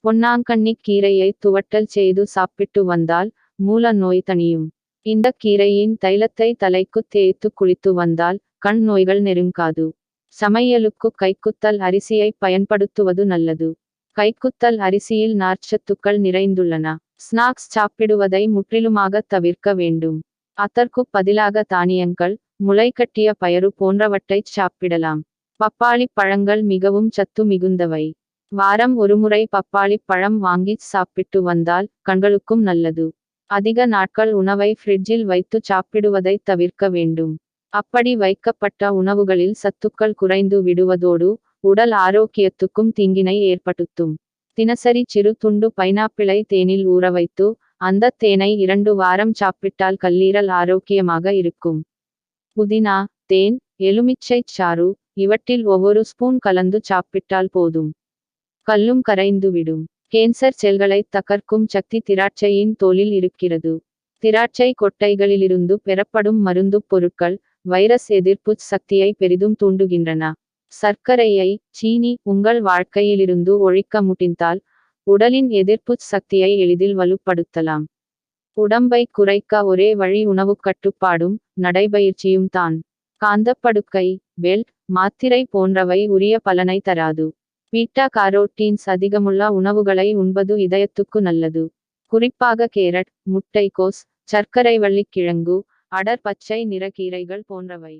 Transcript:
பொன்னாங்கண்ணி கீரையை துவட்டல் செய்து சாப்பிட்டு வந்தால் மூல நோய் தணியும். இந்த கீரையின் தைலத்தை தலைக்கு தேய்த்து குளித்து வந்தால் கண் நோய்கள் நெருங்காது. சமையலுக்கு கைக்குத்தல் அரிசியை பயன்படுத்துவது நல்லது. கைக்குத்தல் அரிசியில் நார்ச்சத்துக்கள் நிறைந்துள்ளன. ஸ்நாக்ஸ் சாப்பிடுவதை முற்றிலுமாக தவிர்க்க வேண்டும். அதற்கு பதிலாக தானியங்கள், முளைக்கட்டிய பயறு போன்றவற்றை சாப்பிடலாம். பப்பாளி பழங்கள் மிகவும் சத்து மிகுந்தவை. வாரம் ஒருமுறை பப்பாளி பழம் வாங்கி சாப்பிட்டு வந்தால் கண்களுக்கும் நல்லது. அதிக நாட்கள் உணவை ஃப்ரிட்ஜில் வைத்து சாப்பிடுவதை தவிர்க்க வேண்டும். அப்படி வைக்கப்பட்ட உணவுகளில் சத்துக்கள் குறைந்து விடுவதோடு உடல் ஆரோக்கியத்துக்கும் தீங்கினை ஏற்படுத்தும். தினசரி சிறு துண்டு பைனாப்பிளை தேனில் ஊற வைத்து அந்த தேனை 2 வாரம் சாப்பிட்டால் கல்லீரல் ஆரோக்கியமாக இருக்கும். புதினா, தேன், எலுமிச்சை சாறு இவற்றில் ஒவ்வொரு ஸ்பூன் கலந்து சாப்பிட்டால் போதும். கல்லும் கரைந்துவிடும். கேன்சர் செல்களை தகர்க்கும் சக்தி திராட்சையின் தோலில் இருக்கிறது. திராட்சை கொட்டைகளிலிருந்து பெறப்படும் மருந்துப் பொருட்கள் வைரஸ் எதிர்ப்பு சக்தியை பெரிதும் தூண்டுகின்றன. சர்க்கரையை, சீனி உங்கள் வாழ்க்கையிலிருந்து ஒழிக்க முடிந்தால் உடலின் எதிர்ப்பு சக்தியை எளிதில் வலுப்படுத்தலாம். உடம்பை குறைக்க ஒரே வழி உணவு கட்டுப்பாடும் நடைபயிற்சியும் தான். காந்தப்படுக்கை, பெல்ட், மாத்திரை போன்றவை உரிய பலனை தராது. பீட்டா காரோட்டீன்ஸ் அதிகமுள்ள உணவுகளை உண்பது இதயத்துக்கு நல்லது. குறிப்பாக கேரட், முட்டைக்கோஸ், சர்க்கரைவள்ளிக்கிழங்கு, அடர் பச்சை நிற கீரைகள் போன்றவை.